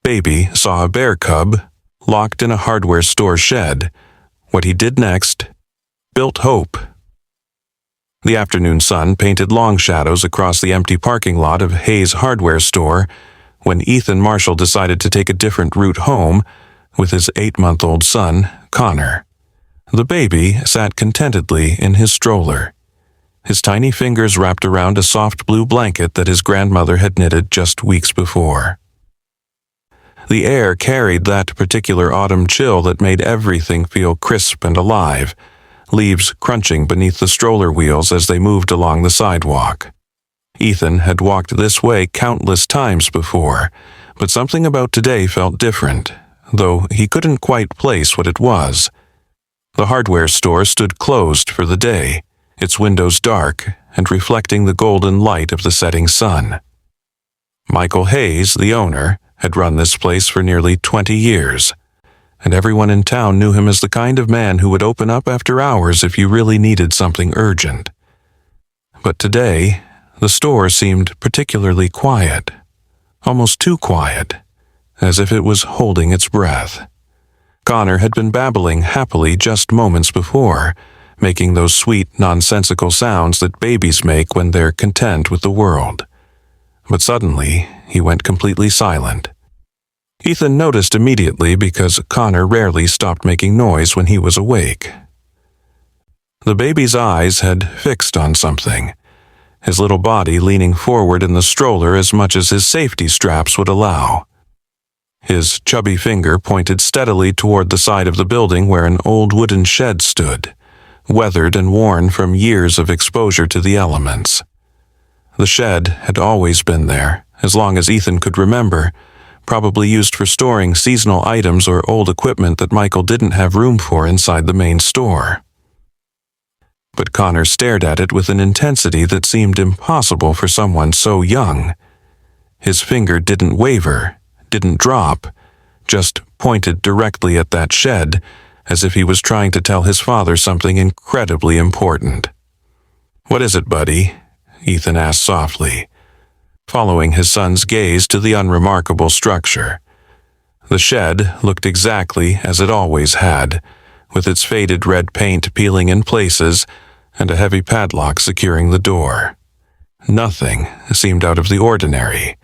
baby saw a bear cub locked in a hardware store shed, what he did next built hope. The afternoon sun painted long shadows across the empty parking lot of Hayes Hardware Store when Ethan Marshall decided to take a different route home with his 8-month-old son, Connor. The baby sat contentedly in his stroller, his tiny fingers wrapped around a soft blue blanket that his grandmother had knitted just weeks before. The air carried that particular autumn chill that made everything feel crisp and alive, leaves crunching beneath the stroller wheels as they moved along the sidewalk. Ethan had walked this way countless times before, but something about today felt different, though he couldn't quite place what it was. The hardware store stood closed for the day, its windows dark and reflecting the golden light of the setting sun. Michael Hayes, the owner, had run this place for nearly 20 years, and everyone in town knew him as the kind of man who would open up after hours if you really needed something urgent. But today, the store seemed particularly quiet, almost too quiet, as if it was holding its breath. Connor had been babbling happily just moments before, making those sweet, nonsensical sounds that babies make when they're content with the world. But suddenly, he went completely silent. Ethan noticed immediately because Connor rarely stopped making noise when he was awake. The baby's eyes had fixed on something, his little body leaning forward in the stroller as much as his safety straps would allow. His chubby finger pointed steadily toward the side of the building where an old wooden shed stood, weathered and worn from years of exposure to the elements. The shed had always been there, as long as Ethan could remember, probably used for storing seasonal items or old equipment that Michael didn't have room for inside the main store. But Connor stared at it with an intensity that seemed impossible for someone so young. His finger didn't waver, didn't drop, just pointed directly at that shed, as if he was trying to tell his father something incredibly important. "What is it, buddy?" Ethan asked softly, following his son's gaze to the unremarkable structure. The shed looked exactly as it always had, with its faded red paint peeling in places and a heavy padlock securing the door. Nothing seemed out of the ordinary,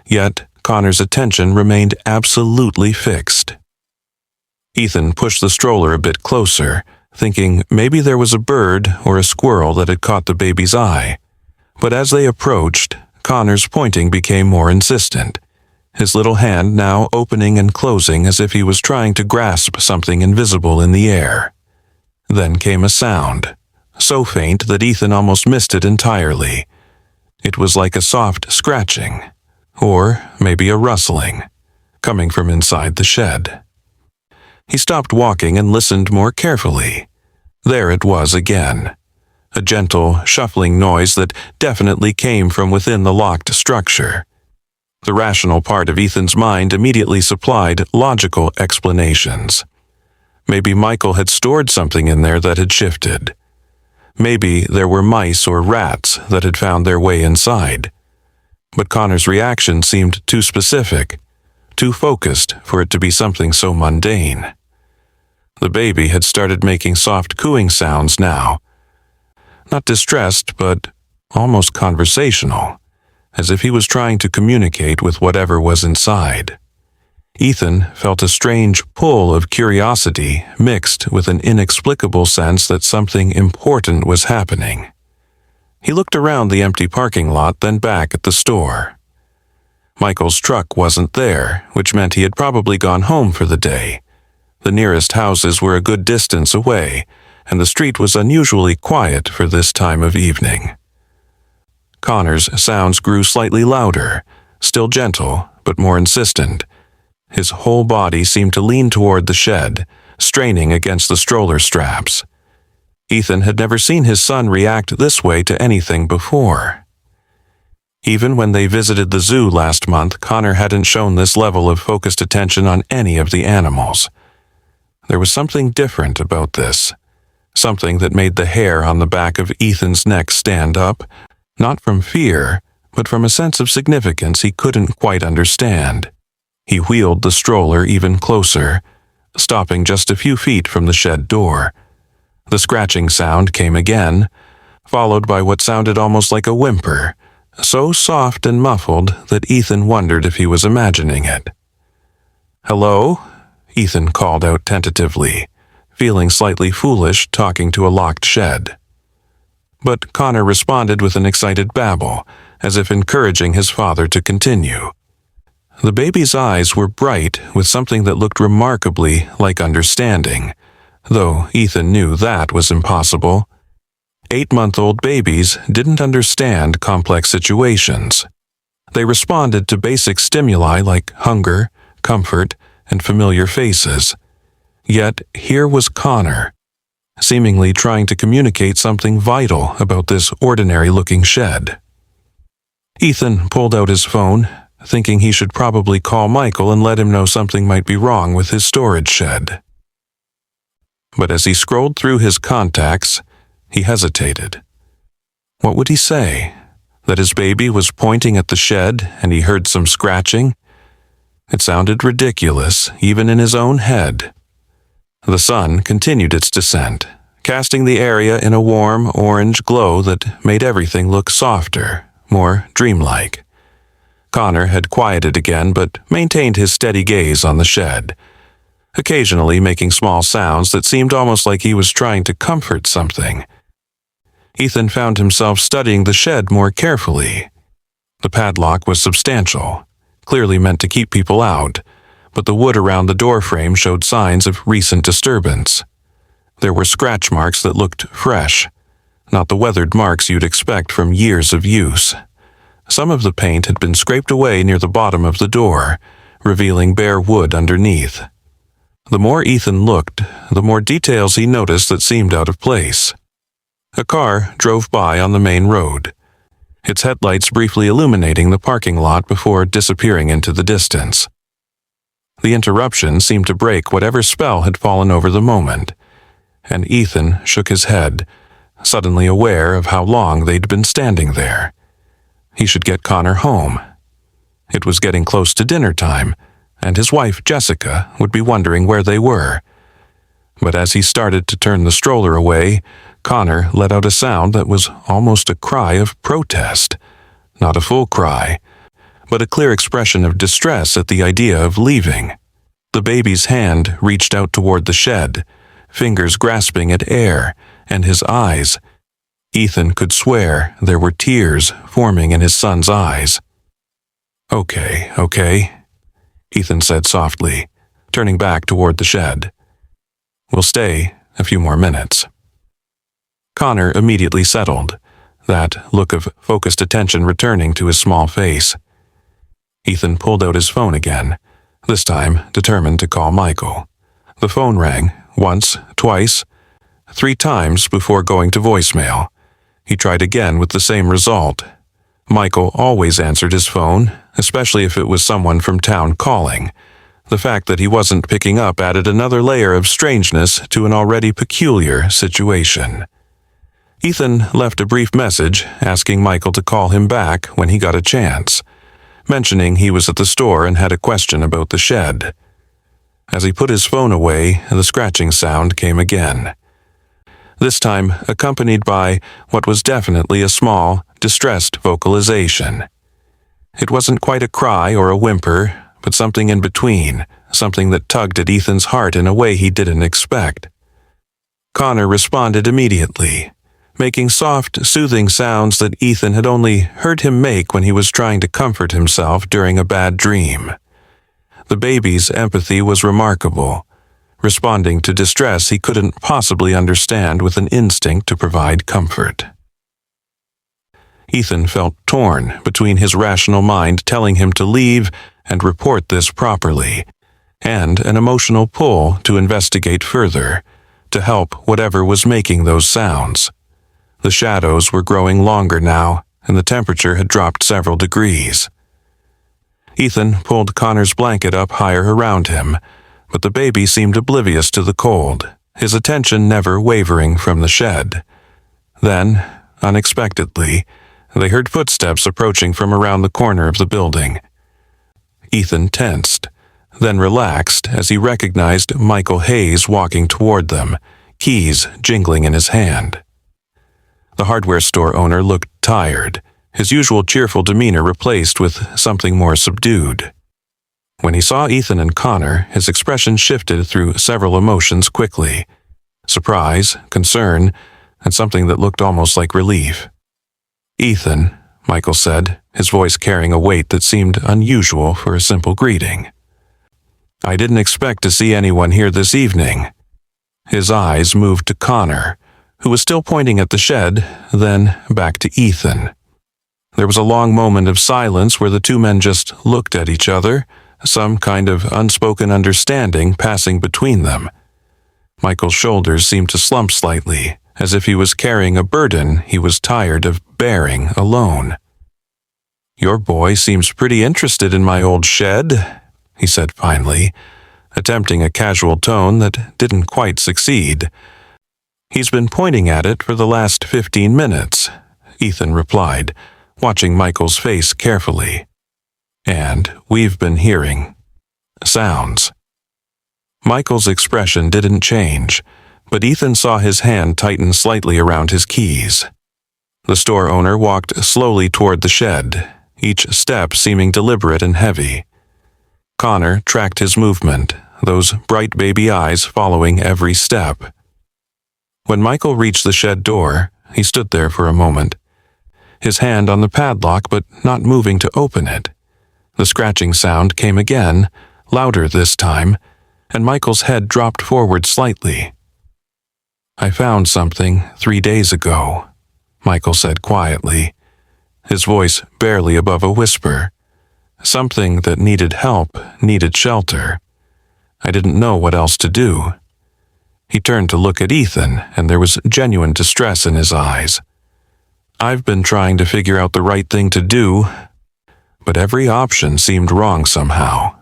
yet Connor's attention remained absolutely fixed. Ethan pushed the stroller a bit closer, thinking maybe there was a bird or a squirrel that had caught the baby's eye. But as they approached, Connor's pointing became more insistent, his little hand now opening and closing as if he was trying to grasp something invisible in the air. Then came a sound, so faint that Ethan almost missed it entirely. It was like a soft scratching, or maybe a rustling, coming from inside the shed. He stopped walking and listened more carefully. There it was again. A gentle, shuffling noise that definitely came from within the locked structure. The rational part of Ethan's mind immediately supplied logical explanations. Maybe Michael had stored something in there that had shifted. Maybe there were mice or rats that had found their way inside. But Connor's reaction seemed too specific, too focused for it to be something so mundane. The baby had started making soft cooing sounds now. Not distressed, but almost conversational, as if he was trying to communicate with whatever was inside. Ethan felt a strange pull of curiosity mixed with an inexplicable sense that something important was happening. He looked around the empty parking lot, then back at the store. Michael's truck wasn't there, which meant he had probably gone home for the day. The nearest houses were a good distance away, and the street was unusually quiet for this time of evening. Connor's sounds grew slightly louder, still gentle, but more insistent. His whole body seemed to lean toward the shed, straining against the stroller straps. Ethan had never seen his son react this way to anything before. Even when they visited the zoo last month, Connor hadn't shown this level of focused attention on any of the animals. There was something different about this. Something that made the hair on the back of Ethan's neck stand up, not from fear, but from a sense of significance he couldn't quite understand. He wheeled the stroller even closer, stopping just a few feet from the shed door. The scratching sound came again, followed by what sounded almost like a whimper, so soft and muffled that Ethan wondered if he was imagining it. "Hello?" Ethan called out tentatively, feeling slightly foolish talking to a locked shed. But Connor responded with an excited babble, as if encouraging his father to continue. The baby's eyes were bright with something that looked remarkably like understanding, though Ethan knew that was impossible. 8-month-old babies didn't understand complex situations. They responded to basic stimuli like hunger, comfort, and familiar faces. Yet here was Connor, seemingly trying to communicate something vital about this ordinary-looking shed. Ethan pulled out his phone, thinking he should probably call Michael and let him know something might be wrong with his storage shed. But as he scrolled through his contacts, he hesitated. What would he say? That his baby was pointing at the shed and he heard some scratching? It sounded ridiculous, even in his own head. The sun continued its descent, casting the area in a warm orange glow that made everything look softer, more dreamlike. Connor had quieted again but maintained his steady gaze on the shed, occasionally making small sounds that seemed almost like he was trying to comfort something. Ethan found himself studying the shed more carefully. The padlock was substantial, clearly meant to keep people out, but the wood around the doorframe showed signs of recent disturbance. There were scratch marks that looked fresh, not the weathered marks you'd expect from years of use. Some of the paint had been scraped away near the bottom of the door, revealing bare wood underneath. The more Ethan looked, the more details he noticed that seemed out of place. A car drove by on the main road, its headlights briefly illuminating the parking lot before disappearing into the distance. The interruption seemed to break whatever spell had fallen over the moment, and Ethan shook his head, suddenly aware of how long they'd been standing there. He should get Connor home. It was getting close to dinner time, and his wife, Jessica, would be wondering where they were. But as he started to turn the stroller away, Connor let out a sound that was almost a cry of protest. Not a full cry, but a clear expression of distress at the idea of leaving. The baby's hand reached out toward the shed, fingers grasping at air, and his eyes. Ethan could swear there were tears forming in his son's eyes. Okay, Ethan said softly, turning back toward the shed. We'll stay a few more minutes. Connor immediately settled, that look of focused attention returning to his small face. Ethan pulled out his phone again, this time determined to call Michael. The phone rang, once, twice, 3 times before going to voicemail. He tried again with the same result. Michael always answered his phone, especially if it was someone from town calling. The fact that he wasn't picking up added another layer of strangeness to an already peculiar situation. Ethan left a brief message asking Michael to call him back when he got a chance, mentioning he was at the store and had a question about the shed. As he put his phone away, the scratching sound came again. This time accompanied by what was definitely a small, distressed vocalization. It wasn't quite a cry or a whimper, but something in between, something that tugged at Ethan's heart in a way he didn't expect. Connor responded immediately, making soft, soothing sounds that Ethan had only heard him make when he was trying to comfort himself during a bad dream. The baby's empathy was remarkable, responding to distress he couldn't possibly understand with an instinct to provide comfort. Ethan felt torn between his rational mind telling him to leave and report this properly, and an emotional pull to investigate further, to help whatever was making those sounds. The shadows were growing longer now, and the temperature had dropped several degrees. Ethan pulled Connor's blanket up higher around him, but the baby seemed oblivious to the cold, his attention never wavering from the shed. Then, unexpectedly, they heard footsteps approaching from around the corner of the building. Ethan tensed, then relaxed as he recognized Michael Hayes walking toward them, keys jingling in his hand. The hardware store owner looked tired, his usual cheerful demeanor replaced with something more subdued. When he saw Ethan and Connor, his expression shifted through several emotions quickly: surprise, concern, and something that looked almost like relief. "Ethan," Michael said, his voice carrying a weight that seemed unusual for a simple greeting. "I didn't expect to see anyone here this evening." His eyes moved to Connor, who was still pointing at the shed, then back to Ethan. There was a long moment of silence where the two men just looked at each other, some kind of unspoken understanding passing between them. Michael's shoulders seemed to slump slightly, as if he was carrying a burden he was tired of bearing alone. "Your boy seems pretty interested in my old shed," he said finally, attempting a casual tone that didn't quite succeed. "He's been pointing at it for the last 15 minutes, Ethan replied, watching Michael's face carefully. "And we've been hearing sounds." Michael's expression didn't change, but Ethan saw his hand tighten slightly around his keys. The store owner walked slowly toward the shed, each step seeming deliberate and heavy. Connor tracked his movement, those bright baby eyes following every step. When Michael reached the shed door, he stood there for a moment, his hand on the padlock but not moving to open it. The scratching sound came again, louder this time, and Michael's head dropped forward slightly. "I found something 3 days ago," Michael said quietly, his voice barely above a whisper. "Something that needed help, needed shelter. I didn't know what else to do." He turned to look at Ethan, and there was genuine distress in his eyes. "I've been trying to figure out the right thing to do, but every option seemed wrong somehow."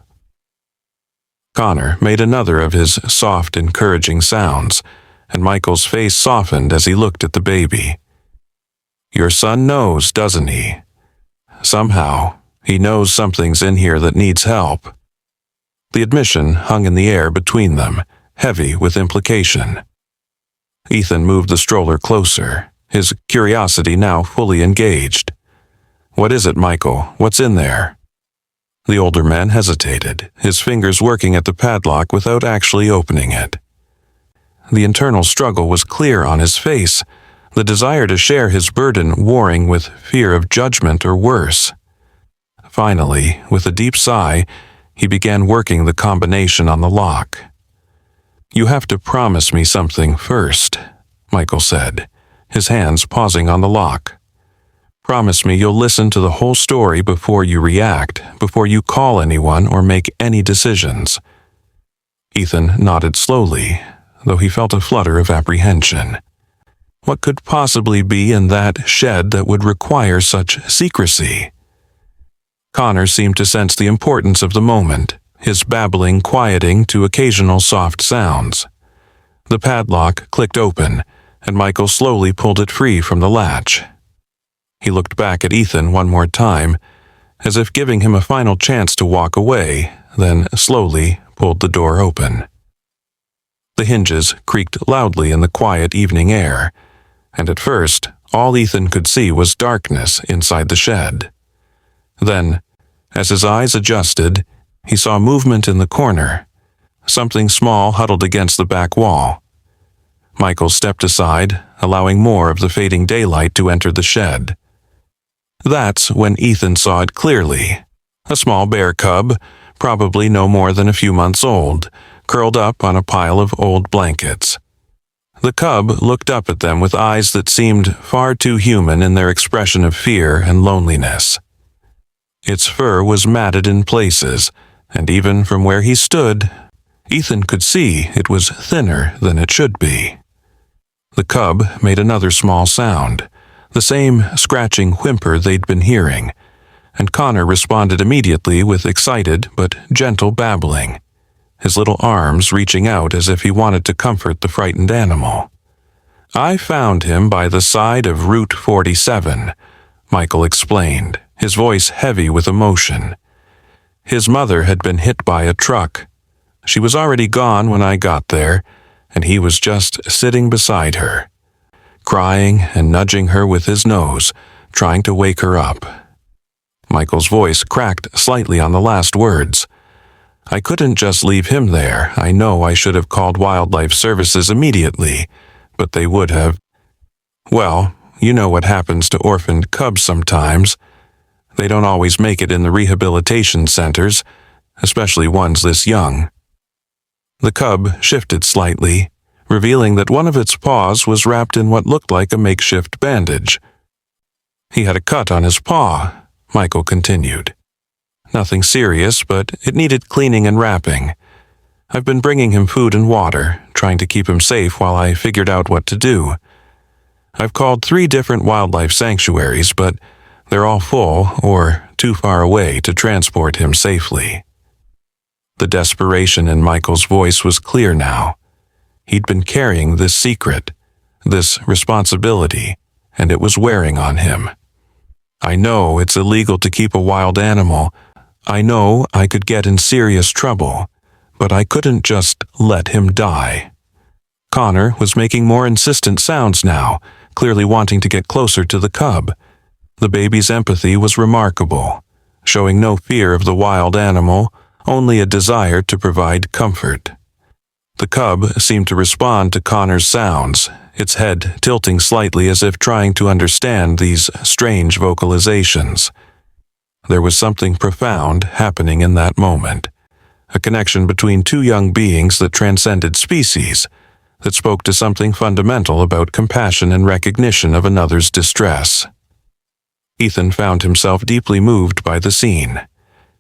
Connor made another of his soft, encouraging sounds, and Michael's face softened as he looked at the baby. "Your son knows, doesn't he? Somehow, he knows something's in here that needs help." The admission hung in the air between them, heavy with implication. Ethan moved the stroller closer, his curiosity now fully engaged. "What is it, Michael? What's in there?" The older man hesitated, his fingers working at the padlock without actually opening it. The internal struggle was clear on his face, the desire to share his burden warring with fear of judgment or worse. Finally, with a deep sigh, he began working the combination on the lock. "You have to promise me something first," Michael said, his hands pausing on the lock. "Promise me you'll listen to the whole story before you react, before you call anyone or make any decisions." Ethan nodded slowly, though he felt a flutter of apprehension. What could possibly be in that shed that would require such secrecy? Connor seemed to sense the importance of the moment, his babbling quieting to occasional soft sounds. The padlock clicked open, and Michael slowly pulled it free from the latch. He looked back at Ethan one more time, as if giving him a final chance to walk away, then slowly pulled the door open. The hinges creaked loudly in the quiet evening air, and at first, all Ethan could see was darkness inside the shed. Then, as his eyes adjusted, he saw movement in the corner, something small huddled against the back wall. Michael stepped aside, allowing more of the fading daylight to enter the shed. That's when Ethan saw it clearly. A small bear cub, probably no more than a few months old, curled up on a pile of old blankets. The cub looked up at them with eyes that seemed far too human in their expression of fear and loneliness. Its fur was matted in places, and even from where he stood, Ethan could see it was thinner than it should be. The cub made another small sound, the same scratching whimper they'd been hearing, and Connor responded immediately with excited but gentle babbling, his little arms reaching out as if he wanted to comfort the frightened animal. "I found him by the side of Route 47, Michael explained, his voice heavy with emotion. His mother had been hit by a truck. She was already gone when I got there, and he was just sitting beside her, crying and nudging her with his nose, trying to wake her up. Michael's voice cracked slightly on the last words. I couldn't just leave him there. I know I should have called Wildlife Services immediately, but they would have. Well, you know what happens to orphaned cubs sometimes. They don't always make it in the rehabilitation centers, especially ones this young. The cub shifted slightly, revealing that one of its paws was wrapped in what looked like a makeshift bandage. He had a cut on his paw, Michael continued. Nothing serious, but it needed cleaning and wrapping. I've been bringing him food and water, trying to keep him safe while I figured out what to do. I've called 3 different wildlife sanctuaries, but they're all full or too far away to transport him safely. The desperation in Michael's voice was clear now. He'd been carrying this secret, this responsibility, and it was wearing on him. I know it's illegal to keep a wild animal. I know I could get in serious trouble, but I couldn't just let him die. Connor was making more insistent sounds now, clearly wanting to get closer to the cub. The baby's empathy was remarkable, showing no fear of the wild animal, only a desire to provide comfort. The cub seemed to respond to Connor's sounds, its head tilting slightly as if trying to understand these strange vocalizations. There was something profound happening in that moment, a connection between 2 young beings that transcended species, that spoke to something fundamental about compassion and recognition of another's distress. Ethan found himself deeply moved by the scene,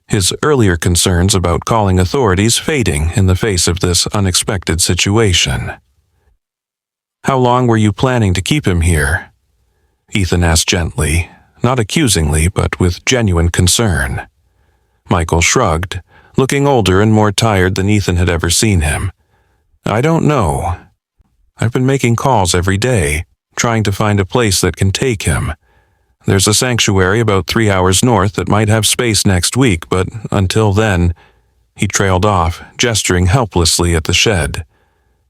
his earlier concerns about calling authorities fading in the face of this unexpected situation. How long were you planning to keep him here? Ethan asked gently, not accusingly, but with genuine concern. Michael shrugged, looking older and more tired than Ethan had ever seen him. I don't know. I've been making calls every day, trying to find a place that can take him. There's a sanctuary about 3 hours north that might have space next week, but until then, he trailed off, gesturing helplessly at the shed.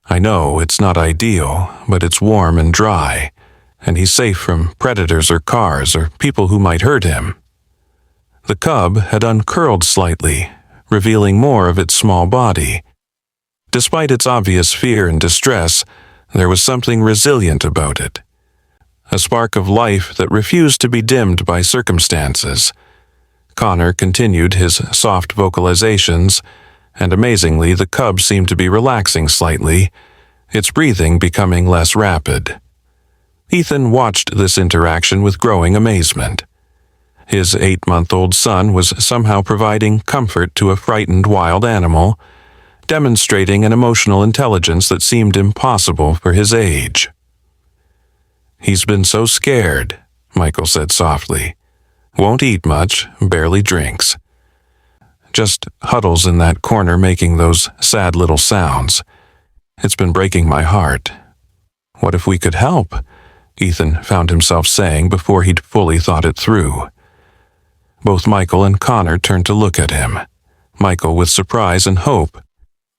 I know it's not ideal, but it's warm and dry, and he's safe from predators or cars or people who might hurt him. The cub had uncurled slightly, revealing more of its small body. Despite its obvious fear and distress, there was something resilient about it. A spark of life that refused to be dimmed by circumstances. Connor continued his soft vocalizations, and amazingly the cub seemed to be relaxing slightly, its breathing becoming less rapid. Ethan watched this interaction with growing amazement. His 8-month-old son was somehow providing comfort to a frightened wild animal, demonstrating an emotional intelligence that seemed impossible for his age. He's been so scared, Michael said softly. Won't eat much, barely drinks. Just huddles in that corner making those sad little sounds. It's been breaking my heart. What if we could help? Ethan found himself saying before he'd fully thought it through. Both Michael and Connor turned to look at him, Michael with surprise and hope,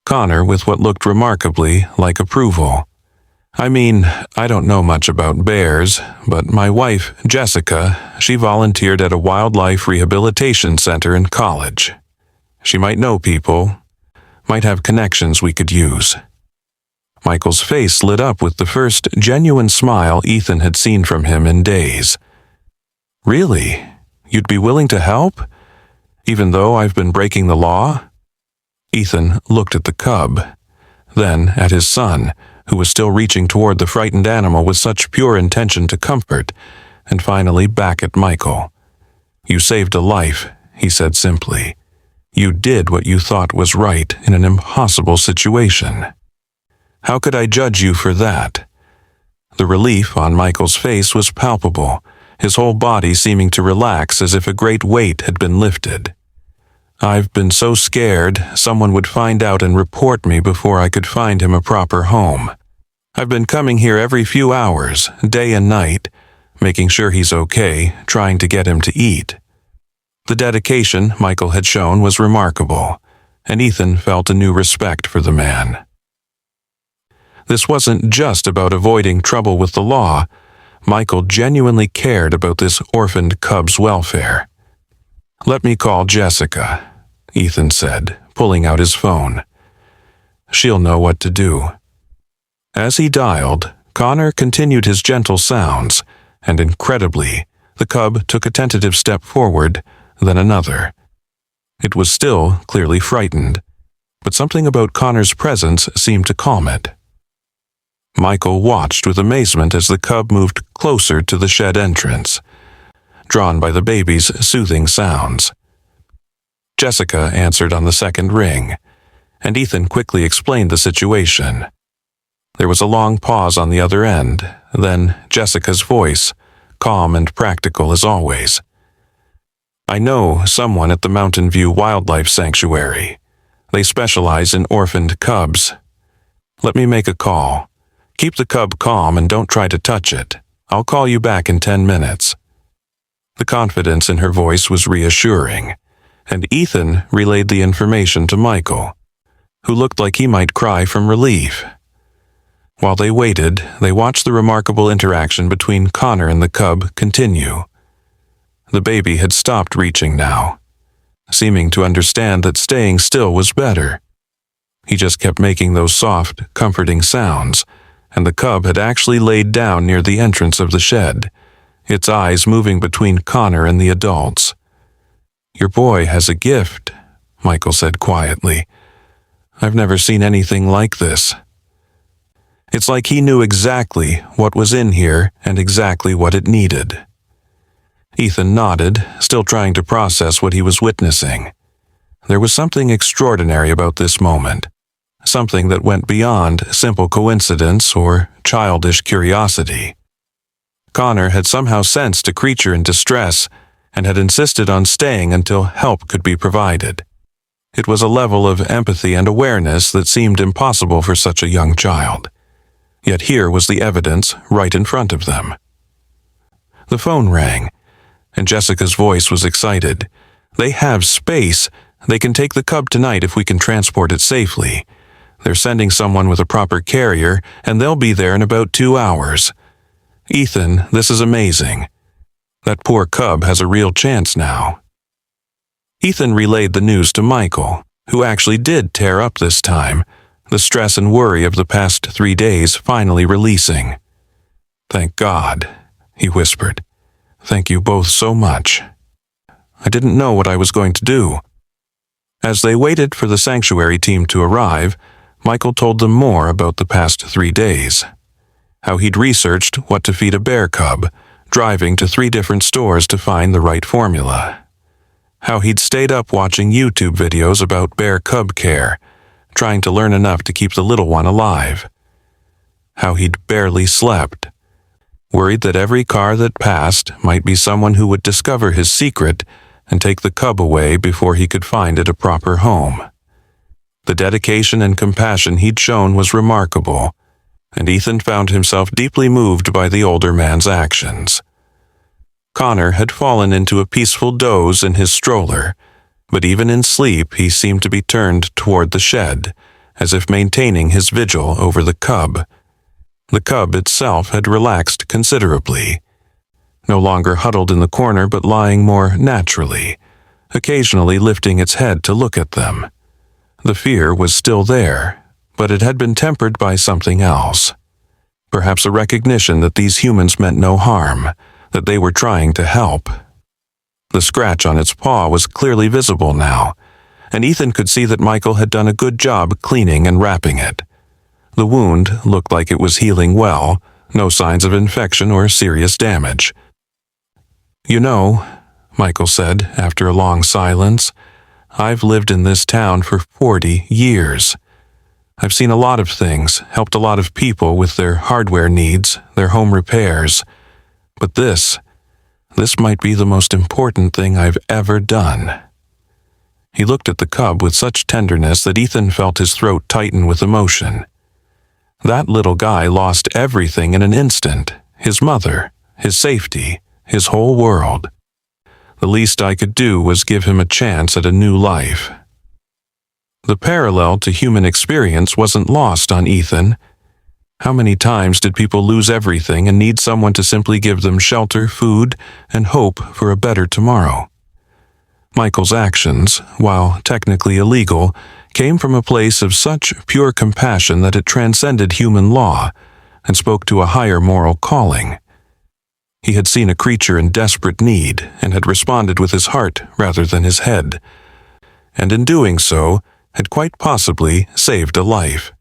Connor with what looked remarkably like approval. I mean, I don't know much about bears, but my wife, Jessica, she volunteered at a wildlife rehabilitation center in college. She might know people, might have connections we could use. Michael's face lit up with the first genuine smile Ethan had seen from him in days. Really? You'd be willing to help? Even though I've been breaking the law? Ethan looked at the cub, then at his son, who was still reaching toward the frightened animal with such pure intention to comfort, and finally back at Michael. You saved a life, he said simply. You did what you thought was right in an impossible situation. How could I judge you for that? The relief on Michael's face was palpable, his whole body seeming to relax as if a great weight had been lifted. I've been so scared someone would find out and report me before I could find him a proper home. I've been coming here every few hours, day and night, making sure he's okay, trying to get him to eat. The dedication Michael had shown was remarkable, and Ethan felt a new respect for the man. This wasn't just about avoiding trouble with the law. Michael genuinely cared about this orphaned cub's welfare. "Let me call Jessica," Ethan said, pulling out his phone. "She'll know what to do." As he dialed, Connor continued his gentle sounds, and incredibly, the cub took a tentative step forward, then another. It was still clearly frightened, but something about Connor's presence seemed to calm it. Michael watched with amazement as the cub moved closer to the shed entrance, drawn by the baby's soothing sounds. Jessica answered on the second ring, and Ethan quickly explained the situation. There was a long pause on the other end, then Jessica's voice, calm and practical as always. "I know someone at the Mountain View Wildlife Sanctuary. They specialize in orphaned cubs. Let me make a call. Keep the cub calm and don't try to touch it. I'll call you back in 10 minutes. The confidence in her voice was reassuring, and Ethan relayed the information to Michael, who looked like he might cry from relief. While they waited, they watched the remarkable interaction between Connor and the cub continue. The baby had stopped reaching now, seeming to understand that staying still was better. He just kept making those soft, comforting sounds, and the cub had actually laid down near the entrance of the shed, its eyes moving between Connor and the adults. "Your boy has a gift," Michael said quietly. "I've never seen anything like this." It's like he knew exactly what was in here and exactly what it needed. Ethan nodded, still trying to process what he was witnessing. There was something extraordinary about this moment, something that went beyond simple coincidence or childish curiosity. Connor had somehow sensed a creature in distress and had insisted on staying until help could be provided. It was a level of empathy and awareness that seemed impossible for such a young child. Yet here was the evidence right in front of them. The phone rang, and Jessica's voice was excited. "They have space. They can take the cub tonight if we can transport it safely. They're sending someone with a proper carrier, and they'll be there in about 2 hours. Ethan, this is amazing. That poor cub has a real chance now." Ethan relayed the news to Michael, who actually did tear up this time, the stress and worry of the past 3 days finally releasing. "Thank God," he whispered. "Thank you both so much. I didn't know what I was going to do." As they waited for the sanctuary team to arrive, Michael told them more about the past 3 days. How he'd researched what to feed a bear cub, driving to 3 different stores to find the right formula. How he'd stayed up watching YouTube videos about bear cub care, trying to learn enough to keep the little one alive. How he'd barely slept, worried that every car that passed might be someone who would discover his secret and take the cub away before he could find it a proper home. The dedication and compassion he'd shown was remarkable, and Ethan found himself deeply moved by the older man's actions. Connor had fallen into a peaceful doze in his stroller, but even in sleep he seemed to be turned toward the shed, as if maintaining his vigil over the cub. The cub itself had relaxed considerably, no longer huddled in the corner but lying more naturally, occasionally lifting its head to look at them. The fear was still there, but it had been tempered by something else. Perhaps a recognition that these humans meant no harm, that they were trying to help. The scratch on its paw was clearly visible now, and Ethan could see that Michael had done a good job cleaning and wrapping it. The wound looked like it was healing well, no signs of infection or serious damage. "You know," Michael said after a long silence, "I've lived in this town for 40 years. I've seen a lot of things, helped a lot of people with their hardware needs, their home repairs. But this might be the most important thing I've ever done." He looked at the cub with such tenderness that Ethan felt his throat tighten with emotion. That little guy lost everything in an instant, his mother, his safety, his whole world. The least I could do was give him a chance at a new life. The parallel to human experience wasn't lost on Ethan. How many times did people lose everything and need someone to simply give them shelter, food, and hope for a better tomorrow? Michael's actions, while technically illegal, came from a place of such pure compassion that it transcended human law and spoke to a higher moral calling. He had seen a creature in desperate need and had responded with his heart rather than his head, and in doing so, had quite possibly saved a life.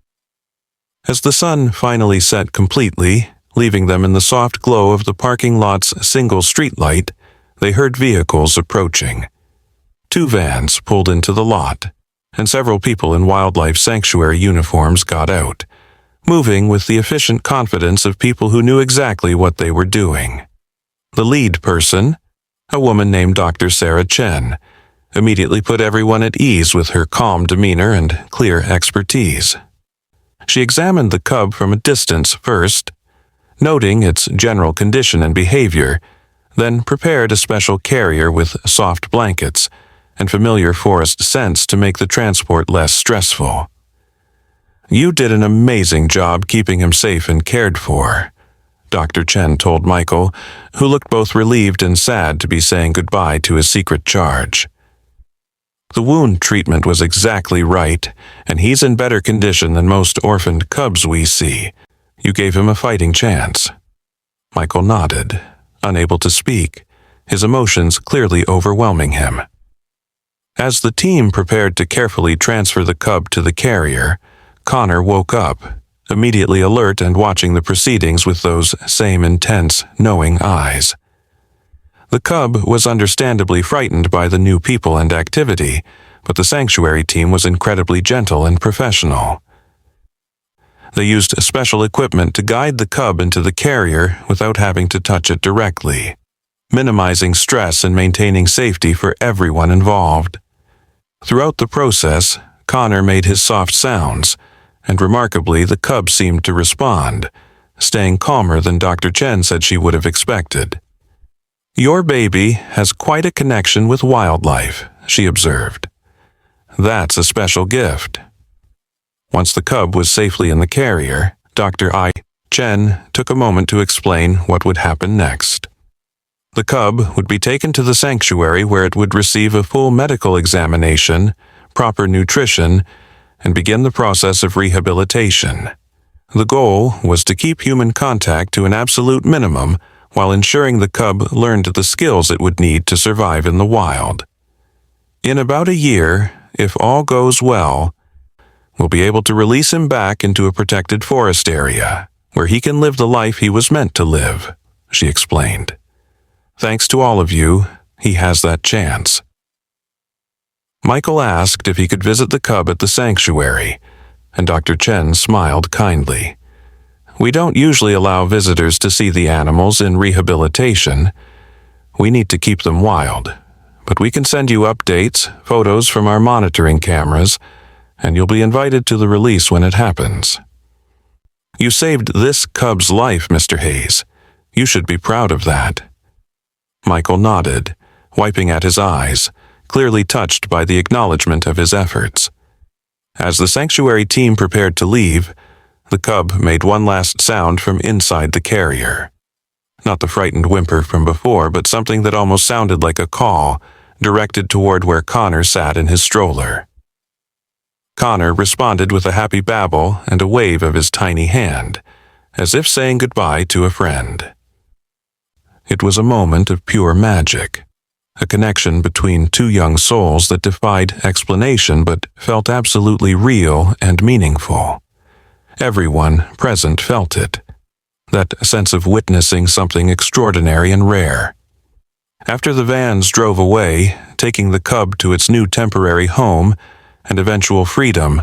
As the sun finally set completely, leaving them in the soft glow of the parking lot's single streetlight, they heard vehicles approaching. 2 vans pulled into the lot, and several people in wildlife sanctuary uniforms got out, moving with the efficient confidence of people who knew exactly what they were doing. The lead person, a woman named Dr. Sarah Chen, immediately put everyone at ease with her calm demeanor and clear expertise. She examined the cub from a distance first, noting its general condition and behavior, then prepared a special carrier with soft blankets and familiar forest scents to make the transport less stressful. "You did an amazing job keeping him safe and cared for," Dr. Chen told Michael, who looked both relieved and sad to be saying goodbye to his secret charge. "The wound treatment was exactly right, and he's in better condition than most orphaned cubs we see. You gave him a fighting chance." Michael nodded, unable to speak, his emotions clearly overwhelming him. As the team prepared to carefully transfer the cub to the carrier, Connor woke up, immediately alert and watching the proceedings with those same intense, knowing eyes. The cub was understandably frightened by the new people and activity, but the sanctuary team was incredibly gentle and professional. They used special equipment to guide the cub into the carrier without having to touch it directly, minimizing stress and maintaining safety for everyone involved. Throughout the process, Connor made his soft sounds, and remarkably the cub seemed to respond, staying calmer than Dr. Chen said she would have expected. "Your baby has quite a connection with wildlife," she observed. "That's a special gift." Once the cub was safely in the carrier, Dr. Chen took a moment to explain what would happen next. The cub would be taken to the sanctuary where it would receive a full medical examination, proper nutrition, and begin the process of rehabilitation. The goal was to keep human contact to an absolute minimum while ensuring the cub learned the skills it would need to survive in the wild. In about a year, if all goes well, we'll be able to release him back into a protected forest area, where he can live the life he was meant to live, she explained. Thanks to all of you, he has that chance. Michael asked if he could visit the cub at the sanctuary, and Dr. Chen smiled kindly. We don't usually allow visitors to see the animals in rehabilitation. We need to keep them wild, but we can send you updates, photos from our monitoring cameras, and you'll be invited to the release when it happens. You saved this cub's life, Mr. Hayes. You should be proud of that. Michael nodded, wiping at his eyes, clearly touched by the acknowledgement of his efforts. As the sanctuary team prepared to leave, the cub made one last sound from inside the carrier. Not the frightened whimper from before, but something that almost sounded like a call, directed toward where Connor sat in his stroller. Connor responded with a happy babble and a wave of his tiny hand, as if saying goodbye to a friend. It was a moment of pure magic, a connection between 2 young souls that defied explanation but felt absolutely real and meaningful. Everyone present felt it, that sense of witnessing something extraordinary and rare. After the vans drove away, taking the cub to its new temporary home and eventual freedom,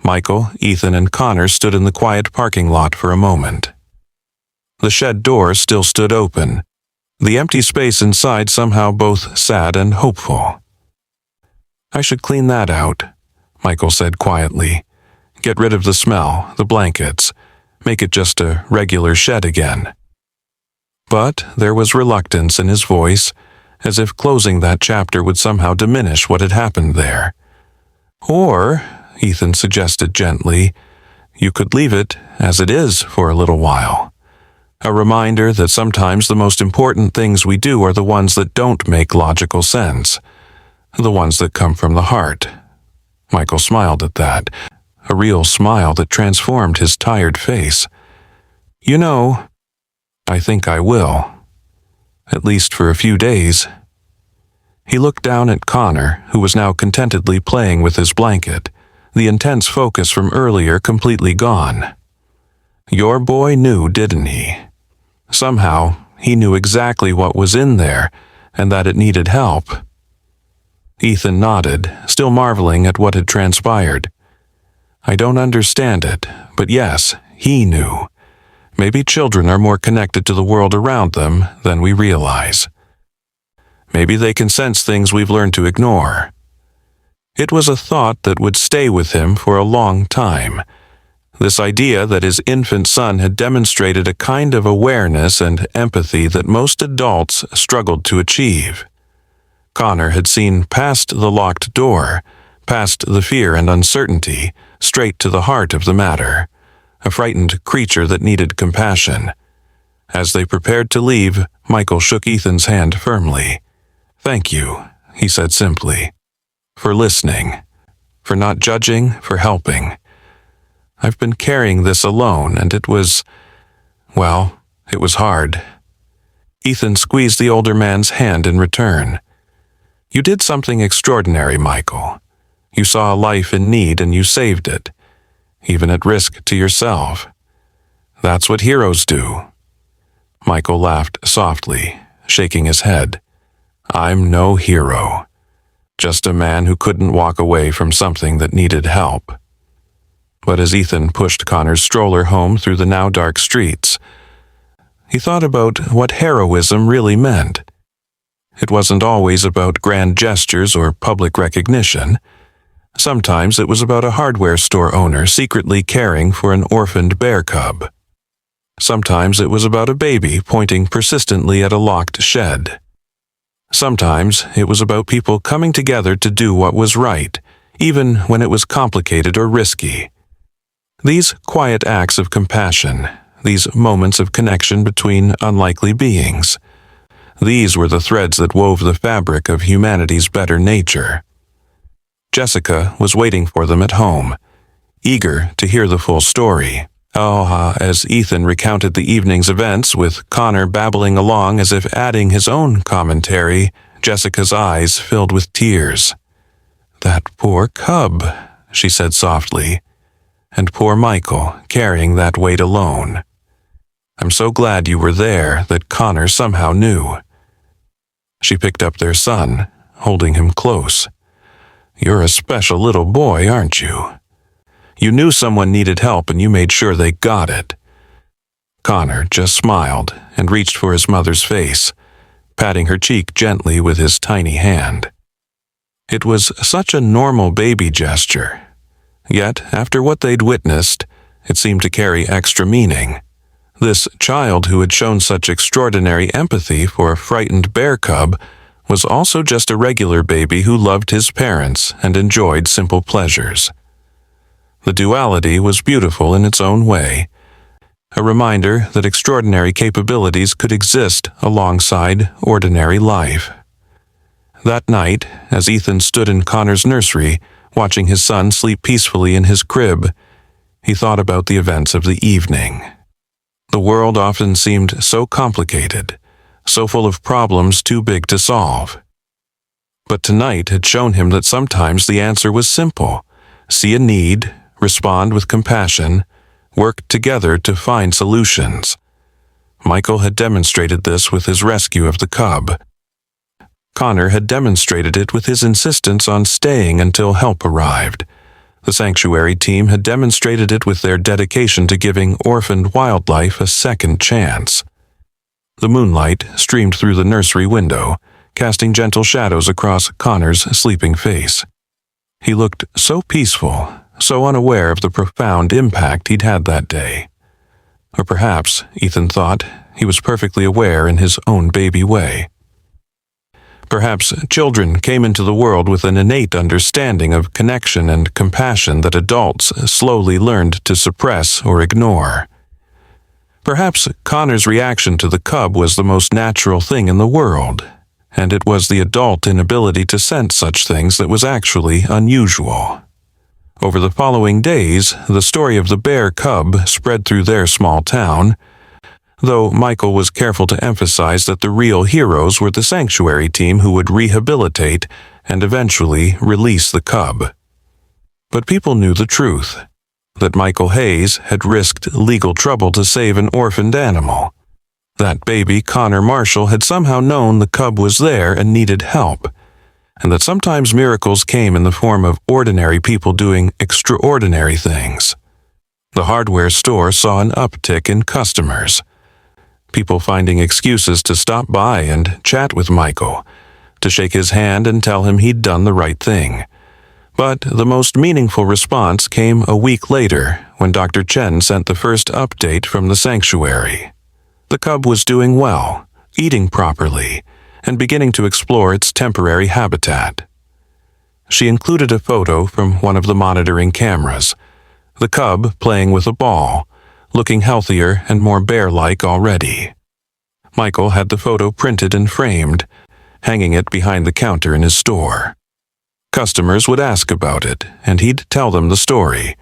Michael, Ethan, and Connor stood in the quiet parking lot for a moment. The shed door still stood open, the empty space inside somehow both sad and hopeful. I should clean that out, Michael said quietly. Get rid of the smell, the blankets, make it just a regular shed again. But there was reluctance in his voice, as if closing that chapter would somehow diminish what had happened there. Or, Ethan suggested gently, you could leave it as it is for a little while. A reminder that sometimes the most important things we do are the ones that don't make logical sense, the ones that come from the heart. Michael smiled at that, a real smile that transformed his tired face. You know, I think I will. At least for a few days. He looked down at Connor, who was now contentedly playing with his blanket, the intense focus from earlier completely gone. Your boy knew, didn't he? Somehow, he knew exactly what was in there, and that it needed help. Ethan nodded, still marveling at what had transpired. I don't understand it, but yes, he knew. Maybe children are more connected to the world around them than we realize. Maybe they can sense things we've learned to ignore. It was a thought that would stay with him for a long time. This idea that his infant son had demonstrated a kind of awareness and empathy that most adults struggled to achieve. Connor had seen past the locked door, past the fear and uncertainty, straight to the heart of the matter. A frightened creature that needed compassion. As they prepared to leave, Michael shook Ethan's hand firmly. Thank you, he said simply, for listening, for not judging, for helping. I've been carrying this alone, and it was hard. Ethan squeezed the older man's hand in return. You did something extraordinary, Michael. You saw a life in need and you saved it. Even at risk to yourself. That's what heroes do. Michael laughed softly, shaking his head. I'm no hero. Just a man who couldn't walk away from something that needed help. But as Ethan pushed Connor's stroller home through the now dark streets, he thought about what heroism really meant. It wasn't always about grand gestures or public recognition. Sometimes it was about a hardware store owner secretly caring for an orphaned bear cub. Sometimes it was about a baby pointing persistently at a locked shed. Sometimes it was about people coming together to do what was right, even when it was complicated or risky. These quiet acts of compassion, these moments of connection between unlikely beings, these were the threads that wove the fabric of humanity's better nature. Jessica was waiting for them at home, eager to hear the full story. As Ethan recounted the evening's events with Connor babbling along as if adding his own commentary, Jessica's eyes filled with tears. That poor cub, she said softly, and poor Michael carrying that weight alone. I'm so glad you were there that Connor somehow knew. She picked up their son, holding him close. You're a special little boy, aren't you? You knew someone needed help and you made sure they got it. Connor just smiled and reached for his mother's face, patting her cheek gently with his tiny hand. It was such a normal baby gesture. Yet, after what they'd witnessed, it seemed to carry extra meaning. This child who had shown such extraordinary empathy for a frightened bear cub was also just a regular baby who loved his parents and enjoyed simple pleasures. The duality was beautiful in its own way, a reminder that extraordinary capabilities could exist alongside ordinary life. That night, as Ethan stood in Connor's nursery, watching his son sleep peacefully in his crib, he thought about the events of the evening. The world often seemed so complicated, so full of problems too big to solve. But tonight had shown him that sometimes the answer was simple. See a need, respond with compassion, work together to find solutions. Michael had demonstrated this with his rescue of the cub. Connor had demonstrated it with his insistence on staying until help arrived. The sanctuary team had demonstrated it with their dedication to giving orphaned wildlife a second chance. The moonlight streamed through the nursery window, casting gentle shadows across Connor's sleeping face. He looked so peaceful, so unaware of the profound impact he'd had that day. Or perhaps, Ethan thought, he was perfectly aware in his own baby way. Perhaps children came into the world with an innate understanding of connection and compassion that adults slowly learned to suppress or ignore. Perhaps Connor's reaction to the cub was the most natural thing in the world, and it was the adult inability to sense such things that was actually unusual. Over the following days, the story of the bear cub spread through their small town, though Michael was careful to emphasize that the real heroes were the sanctuary team who would rehabilitate and eventually release the cub. But people knew the truth, that Michael Hayes had risked legal trouble to save an orphaned animal. That baby, Connor Marshall, had somehow known the cub was there and needed help, and that sometimes miracles came in the form of ordinary people doing extraordinary things. The hardware store saw an uptick in customers, people finding excuses to stop by and chat with Michael, to shake his hand and tell him he'd done the right thing. But the most meaningful response came a week later when Dr. Chen sent the first update from the sanctuary. The cub was doing well, eating properly, and beginning to explore its temporary habitat. She included a photo from one of the monitoring cameras, the cub playing with a ball, looking healthier and more bear-like already. Michael had the photo printed and framed, hanging it behind the counter in his store. Customers would ask about it, and he'd tell them the story,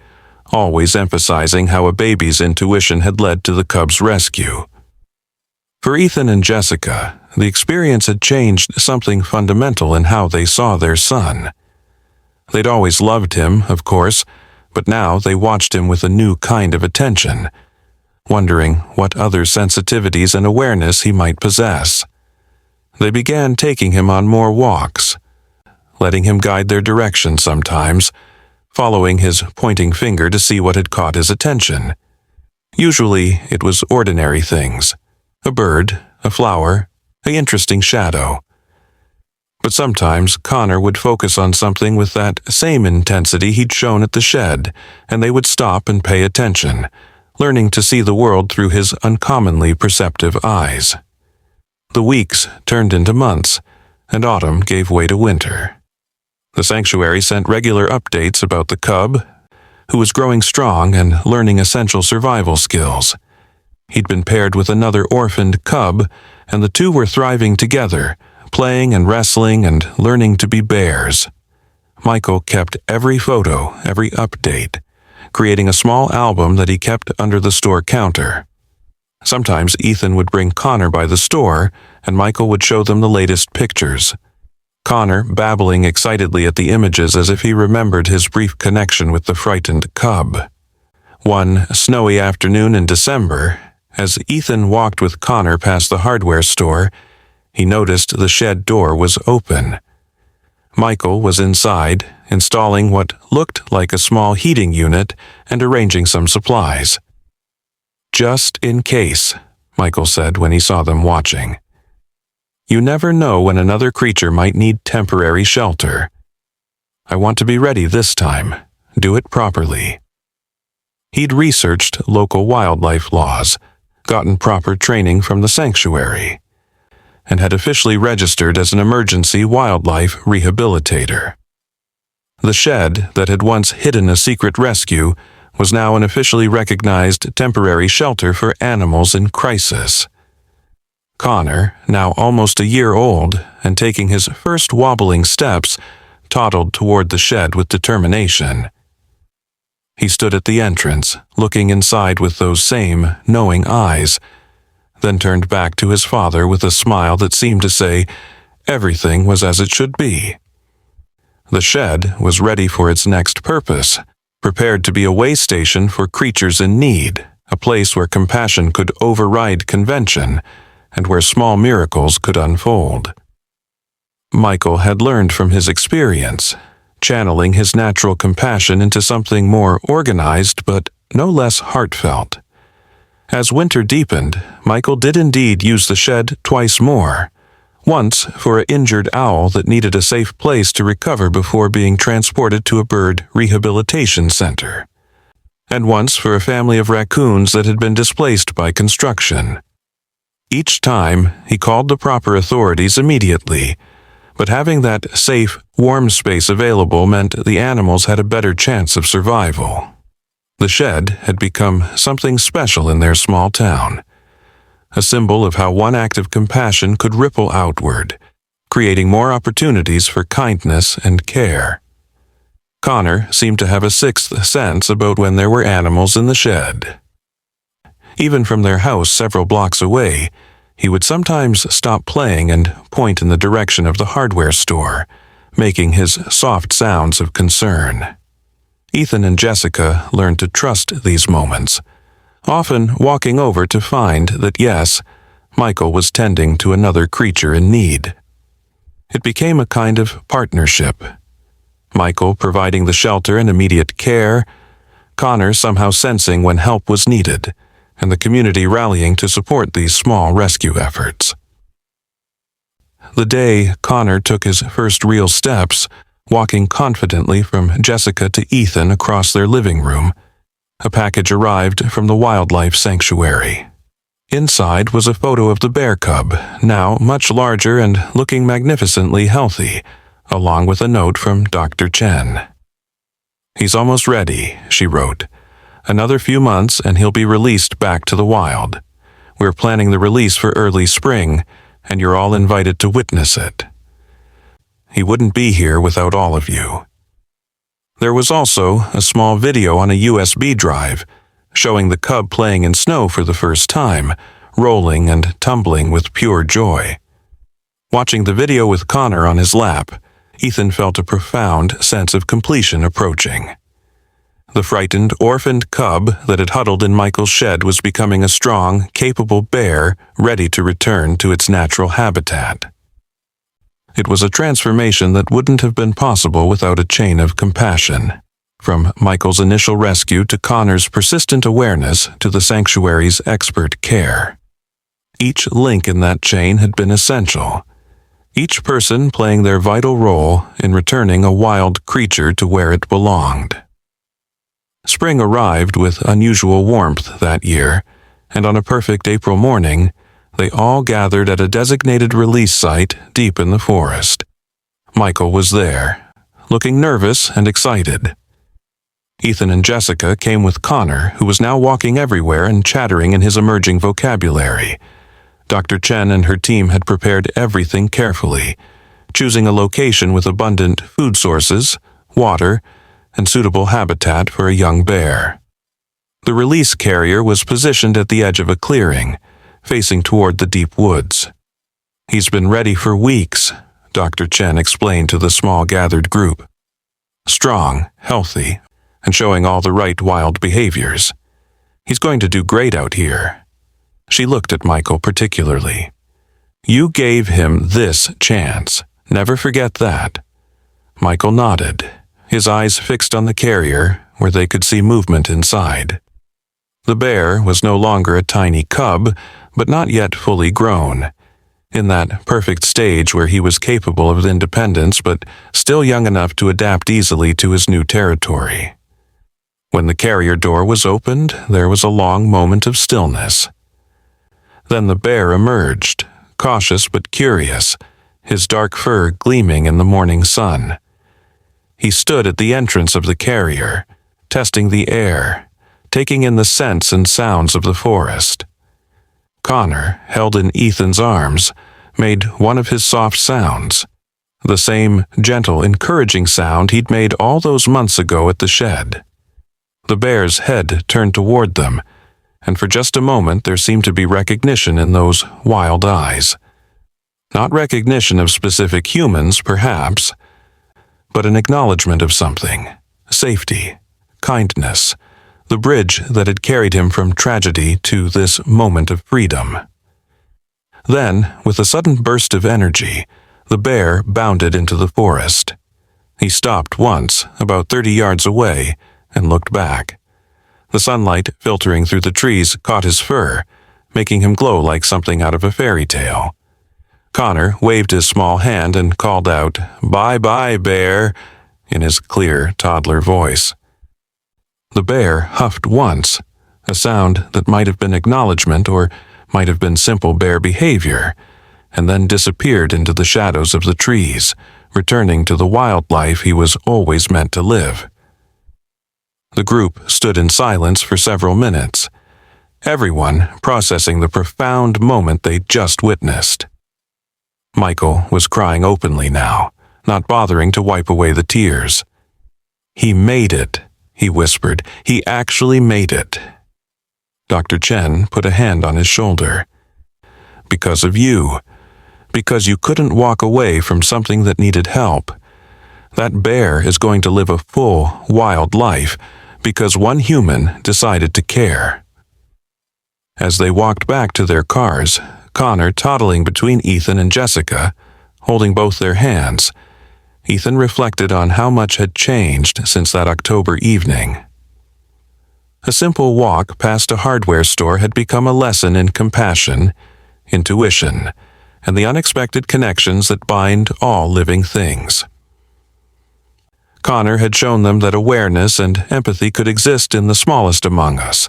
always emphasizing how a baby's intuition had led to the cub's rescue. For Ethan and Jessica, the experience had changed something fundamental in how they saw their son. They'd always loved him, of course, but now they watched him with a new kind of attention, wondering what other sensitivities and awareness he might possess. They began taking him on more walks, letting him guide their direction sometimes, following his pointing finger to see what had caught his attention. Usually it was ordinary things, a bird, a flower, an interesting shadow. But sometimes Connor would focus on something with that same intensity he'd shown at the shed, and they would stop and pay attention, learning to see the world through his uncommonly perceptive eyes. The weeks turned into months, and autumn gave way to winter. The sanctuary sent regular updates about the cub, who was growing strong and learning essential survival skills. He'd been paired with another orphaned cub, and the two were thriving together, playing and wrestling and learning to be bears. Michael kept every photo, every update, creating a small album that he kept under the store counter. Sometimes Ethan would bring Connor by the store, and Michael would show them the latest pictures. Connor babbling excitedly at the images as if he remembered his brief connection with the frightened cub. One snowy afternoon in December, as Ethan walked with Connor past the hardware store, he noticed the shed door was open. Michael was inside, installing what looked like a small heating unit and arranging some supplies. "Just in case," Michael said when he saw them watching. "You never know when another creature might need temporary shelter. I want to be ready this time. Do it properly." He'd researched local wildlife laws, gotten proper training from the sanctuary, and had officially registered as an emergency wildlife rehabilitator. The shed that had once hidden a secret rescue was now an officially recognized temporary shelter for animals in crisis. Connor, now almost a year old and taking his first wobbling steps, toddled toward the shed with determination. He stood at the entrance, looking inside with those same knowing eyes, then turned back to his father with a smile that seemed to say everything was as it should be. The shed was ready for its next purpose, prepared to be a way station for creatures in need, a place where compassion could override convention, and where small miracles could unfold. Michael had learned from his experience, channeling his natural compassion into something more organized but no less heartfelt. As winter deepened, Michael did indeed use the shed twice more, once for an injured owl that needed a safe place to recover before being transported to a bird rehabilitation center, and once for a family of raccoons that had been displaced by construction. Each time, he called the proper authorities immediately, But having that safe, warm space available meant the animals had a better chance of survival. The shed had become something special in their small town, a symbol of how one act of compassion could ripple outward, creating more opportunities for kindness and care. Connor seemed to have a sixth sense about when there were animals in the shed. Even from their house several blocks away, he would sometimes stop playing and point in the direction of the hardware store, making his soft sounds of concern. Ethan and Jessica learned to trust these moments, often walking over to find that yes, Michael was tending to another creature in need. It became a kind of partnership. Michael providing the shelter and immediate care, Connor somehow sensing when help was needed, and the community rallying to support these small rescue efforts. The day Connor took his first real steps, walking confidently from Jessica to Ethan across their living room, a package arrived from the wildlife sanctuary. Inside was a photo of the bear cub, now much larger and looking magnificently healthy, along with a note from Dr. Chen. "He's almost ready," she wrote. "Another few months and he'll be released back to the wild. We're planning the release for early spring, and you're all invited to witness it. He wouldn't be here without all of you." There was also a small video on a USB drive, showing the cub playing in snow for the first time, rolling and tumbling with pure joy. Watching the video with Connor on his lap, Ethan felt a profound sense of completion approaching. The frightened, orphaned cub that had huddled in Michael's shed was becoming a strong, capable bear ready to return to its natural habitat. It was a transformation that wouldn't have been possible without a chain of compassion, from Michael's initial rescue to Connor's persistent awareness to the sanctuary's expert care. Each link in that chain had been essential, each person playing their vital role in returning a wild creature to where it belonged. Spring arrived with unusual warmth that year, and on a perfect April morning, they all gathered at a designated release site deep in the forest. Michael was there, looking nervous and excited. Ethan and Jessica came with Connor, who was now walking everywhere and chattering in his emerging vocabulary. Dr. Chen and her team had prepared everything carefully, choosing a location with abundant food sources, water, and suitable habitat for a young bear. The release carrier was positioned at the edge of a clearing, facing toward the deep woods. "He's been ready for weeks," Dr. Chen explained to the small gathered group. "Strong, healthy, and showing all the right wild behaviors. He's going to do great out here." She looked at Michael particularly. "You gave him this chance. Never forget that." Michael nodded, his eyes fixed on the carrier where they could see movement inside. The bear was no longer a tiny cub, but not yet fully grown, in that perfect stage where he was capable of independence but still young enough to adapt easily to his new territory. When the carrier door was opened, there was a long moment of stillness. Then the bear emerged, cautious but curious, his dark fur gleaming in the morning sun. He stood at the entrance of the carrier, testing the air, taking in the scents and sounds of the forest. Connor, held in Ethan's arms, made one of his soft sounds, the same gentle, encouraging sound he'd made all those months ago at the shed. The bear's head turned toward them, and for just a moment there seemed to be recognition in those wild eyes. Not recognition of specific humans, perhaps, but an acknowledgement of something: safety, kindness, the bridge that had carried him from tragedy to this moment of freedom. Then, with a sudden burst of energy, the bear bounded into the forest. He stopped once, about 30 yards away, and looked back. The sunlight filtering through the trees caught his fur, making him glow like something out of a fairy tale. Connor waved his small hand and called out, "Bye-bye, bear," in his clear toddler voice. The bear huffed once, a sound that might have been acknowledgement or might have been simple bear behavior, and then disappeared into the shadows of the trees, returning to the wildlife he was always meant to live. The group stood in silence for several minutes, everyone processing the profound moment they'd just witnessed. Michael was crying openly now, not bothering to wipe away the tears. "He made it," he whispered. "He actually made it." Dr. Chen put a hand on his shoulder. "Because of you. Because you couldn't walk away from something that needed help. That bear is going to live a full, wild life because one human decided to care." As they walked back to their cars, Connor toddling between Ethan and Jessica, holding both their hands, Ethan reflected on how much had changed since that October evening. A simple walk past a hardware store had become a lesson in compassion, intuition, and the unexpected connections that bind all living things. Connor had shown them that awareness and empathy could exist in the smallest among us,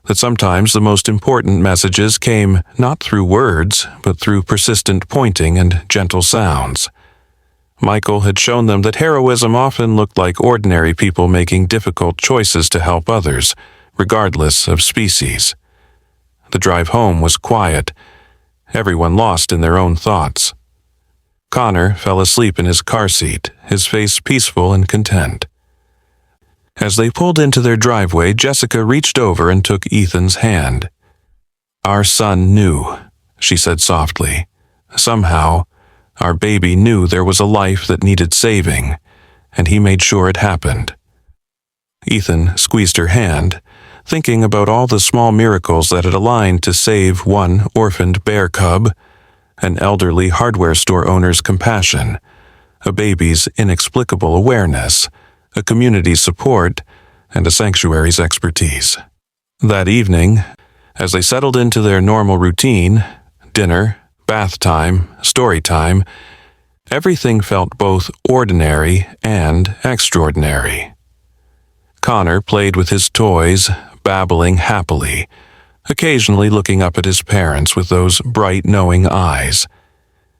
that sometimes the most important messages came not through words, but through persistent pointing and gentle sounds. Michael had shown them that heroism often looked like ordinary people making difficult choices to help others, regardless of species. The drive home was quiet, everyone lost in their own thoughts. Connor fell asleep in his car seat, his face peaceful and content. As they pulled into their driveway, Jessica reached over and took Ethan's hand. "Our son knew," she said softly. "Somehow, our baby knew there was a life that needed saving, and he made sure it happened." Ethan squeezed her hand, thinking about all the small miracles that had aligned to save one orphaned bear cub, an elderly hardware store owner's compassion, a baby's inexplicable awareness, a community's support, and a sanctuary's expertise. That evening, as they settled into their normal routine, dinner, bath time, story time, everything felt both ordinary and extraordinary. Connor played with his toys, babbling happily, occasionally looking up at his parents with those bright, knowing eyes.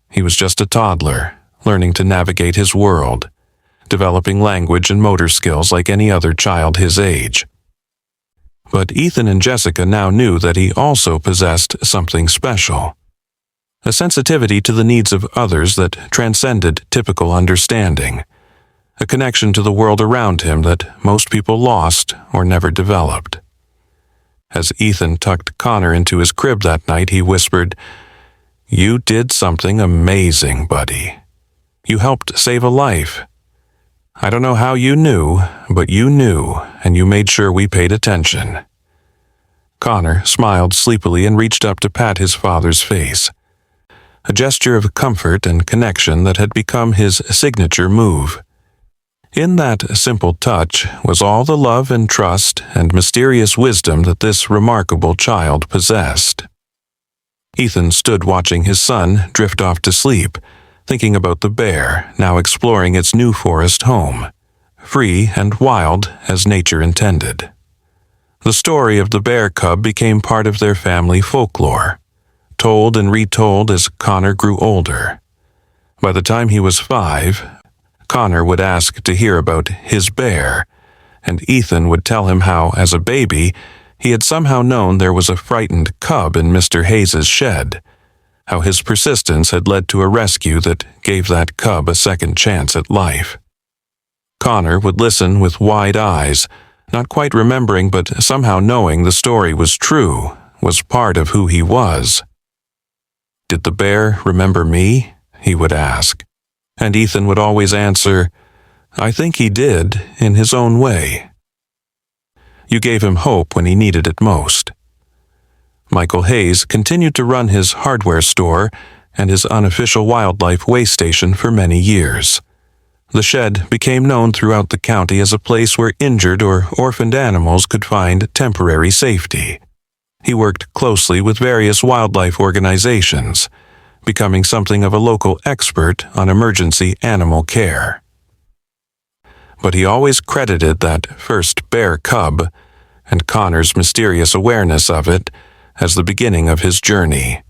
He was just a toddler, learning to navigate his world, developing language and motor skills like any other child his age. But Ethan and Jessica now knew that he also possessed something special, a sensitivity to the needs of others that transcended typical understanding, a connection to the world around him that most people lost or never developed. As Ethan tucked Connor into his crib that night, he whispered, "You did something amazing, buddy. You helped save a life. I don't know how you knew, but you knew, and you made sure we paid attention." Connor smiled sleepily and reached up to pat his father's face, a gesture of comfort and connection that had become his signature move. In that simple touch was all the love and trust and mysterious wisdom that this remarkable child possessed. Ethan stood watching his son drift off to sleep, thinking about the bear now exploring its new forest home, free and wild as nature intended. The story of the bear cub became part of their family folklore, told and retold as Connor grew older. By the time he was 5, Connor would ask to hear about his bear, and Ethan would tell him how, as a baby, he had somehow known there was a frightened cub in Mr. Hayes's shed, how his persistence had led to a rescue that gave that cub a second chance at life. Connor would listen with wide eyes, not quite remembering but somehow knowing the story was true, was part of who he was. "Did the bear remember me?" he would ask. And Ethan would always answer, "I think he did, in his own way." You gave him hope when he needed it most. Michael Hayes continued to run his hardware store and his unofficial wildlife way station for many years. The shed became known throughout the county as a place where injured or orphaned animals could find temporary safety. He worked closely with various wildlife organizations, becoming something of a local expert on emergency animal care. But he always credited that first bear cub, and Connor's mysterious awareness of it, as the beginning of his journey.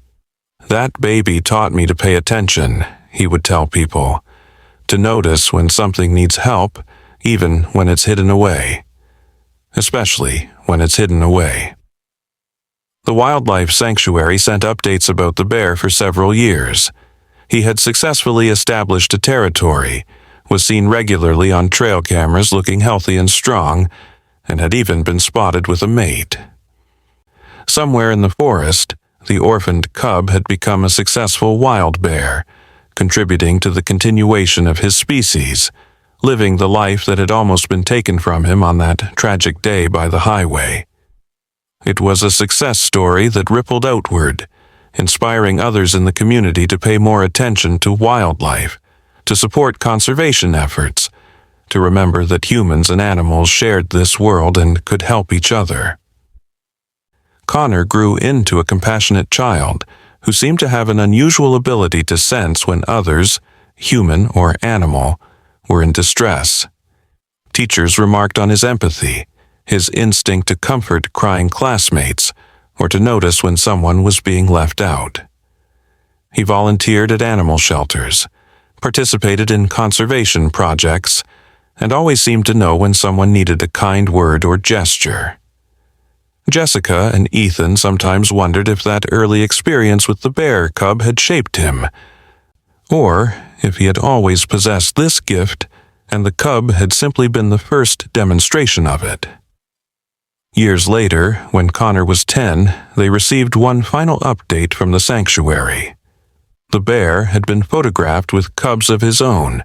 "That baby taught me to pay attention," he would tell people, "to notice when something needs help, even when it's hidden away. Especially when it's hidden away." The wildlife sanctuary sent updates about the bear for several years. He had successfully established a territory, was seen regularly on trail cameras looking healthy and strong, and had even been spotted with a mate. Somewhere in the forest, the orphaned cub had become a successful wild bear, contributing to the continuation of his species, living the life that had almost been taken from him on that tragic day by the highway. It was a success story that rippled outward, inspiring others in the community to pay more attention to wildlife, to support conservation efforts, to remember that humans and animals shared this world and could help each other. Connor grew into a compassionate child who seemed to have an unusual ability to sense when others, human or animal, were in distress. Teachers remarked on his empathy, his instinct to comfort crying classmates, or to notice when someone was being left out. He volunteered at animal shelters, participated in conservation projects, and always seemed to know when someone needed a kind word or gesture. Jessica and Ethan sometimes wondered if that early experience with the bear cub had shaped him, or if he had always possessed this gift and the cub had simply been the first demonstration of it. Years later, when Connor was 10, they received one final update from the sanctuary. The bear had been photographed with cubs of his own,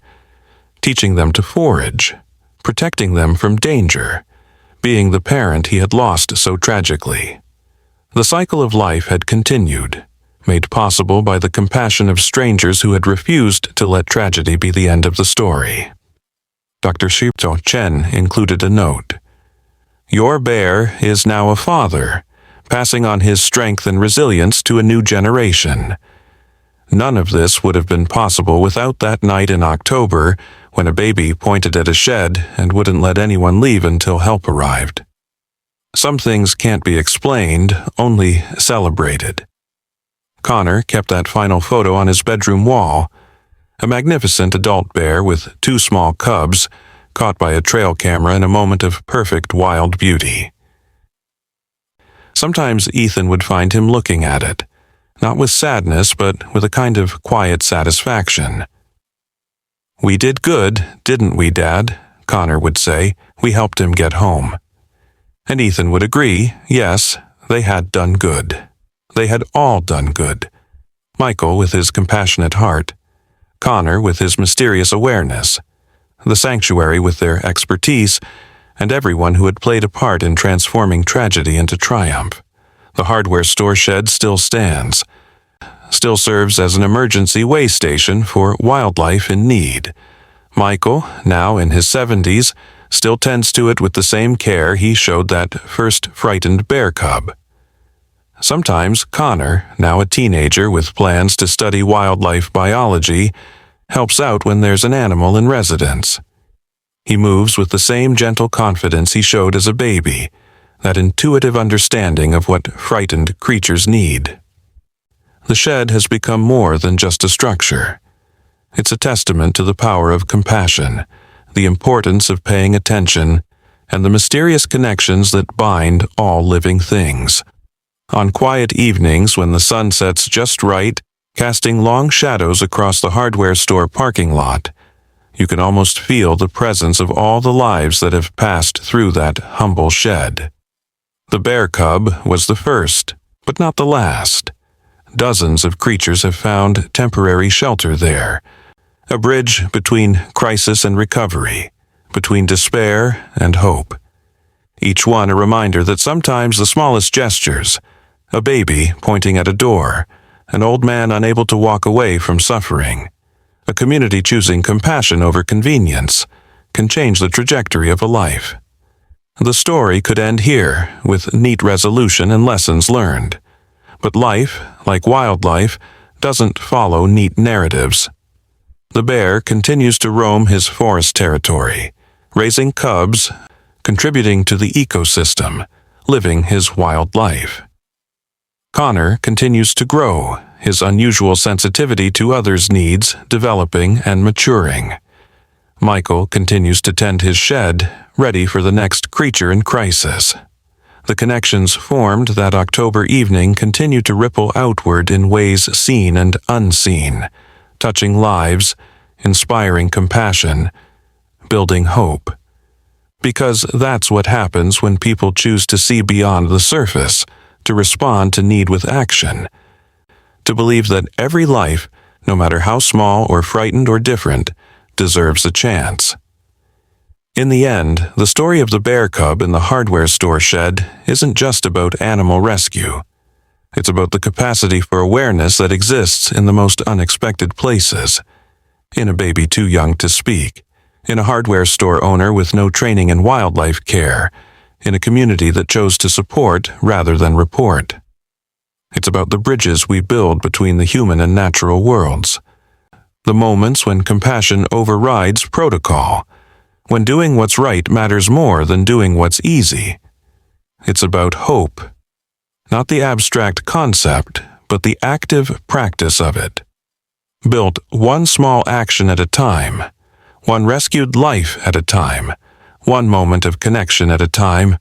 teaching them to forage, protecting them from danger, being the parent he had lost so tragically. The cycle of life had continued, made possible by the compassion of strangers who had refused to let tragedy be the end of the story. Dr. Shipto Chen included a note. "Your bear is now a father, passing on his strength and resilience to a new generation. None of this would have been possible without that night in October when a baby pointed at a shed and wouldn't let anyone leave until help arrived. Some things can't be explained, only celebrated." Connor kept that final photo on his bedroom wall, a magnificent adult bear with 2 small cubs, caught by a trail camera in a moment of perfect wild beauty. Sometimes Ethan would find him looking at it, not with sadness but with a kind of quiet satisfaction. "We did good, didn't we, Dad?" Connor would say. "We helped him get home." And Ethan would agree, yes, they had done good. They had all done good. Michael with his compassionate heart, Connor with his mysterious awareness, the sanctuary with their expertise, and everyone who had played a part in transforming tragedy into triumph. The hardware store shed still stands, still serves as an emergency way station for wildlife in need. Michael, now in his 70s, still tends to it with the same care he showed that first frightened bear cub. Sometimes Connor, now a teenager with plans to study wildlife biology, helps out when there's an animal in residence. He moves with the same gentle confidence he showed as a baby, that intuitive understanding of what frightened creatures need. The shed has become more than just a structure. It's a testament to the power of compassion, the importance of paying attention, and the mysterious connections that bind all living things. On quiet evenings when the sun sets just right, casting long shadows across the hardware store parking lot, you can almost feel the presence of all the lives that have passed through that humble shed. The bear cub was the first, but not the last. Dozens of creatures have found temporary shelter there, a bridge between crisis and recovery, between despair and hope. Each one a reminder that sometimes the smallest gestures, a baby pointing at a door, an old man unable to walk away from suffering, a community choosing compassion over convenience, can change the trajectory of a life. The story could end here, with neat resolution and lessons learned. But life, like wildlife, doesn't follow neat narratives. The bear continues to roam his forest territory, raising cubs, contributing to the ecosystem, living his wild life. Connor continues to grow, his unusual sensitivity to others' needs developing and maturing. Michael continues to tend his shed, ready for the next creature in crisis. The connections formed that October evening continue to ripple outward in ways seen and unseen, touching lives, inspiring compassion, building hope. Because that's what happens when people choose to see beyond the surface, to respond to need with action, to believe that every life, no matter how small or frightened or different, deserves a chance. In the end, the story of the bear cub in the hardware store shed isn't just about animal rescue. It's about the capacity for awareness that exists in the most unexpected places. In a baby too young to speak, in a hardware store owner with no training in wildlife care, in a community that chose to support rather than report. It's about the bridges we build between the human and natural worlds. The moments when compassion overrides protocol, when doing what's right matters more than doing what's easy. It's about hope, not the abstract concept, but the active practice of it. Built one small action at a time, one rescued life at a time, one moment of connection at a time,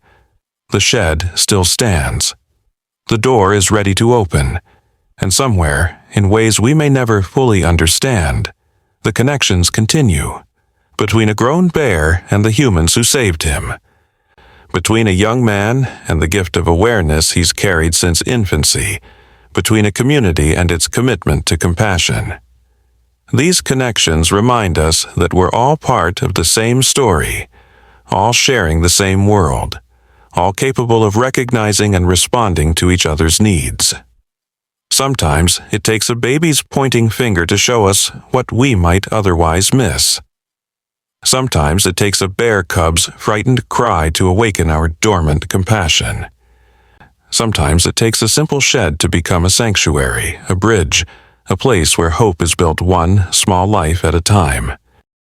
the shed still stands. The door is ready to open, and somewhere, in ways we may never fully understand, the connections continue. Between a grown bear and the humans who saved him. Between a young man and the gift of awareness he's carried since infancy. Between a community and its commitment to compassion. These connections remind us that we're all part of the same story, all sharing the same world, all capable of recognizing and responding to each other's needs. Sometimes it takes a baby's pointing finger to show us what we might otherwise miss. Sometimes it takes a bear cub's frightened cry to awaken our dormant compassion. Sometimes it takes a simple shed to become a sanctuary, a bridge, a place where hope is built one small life at a time.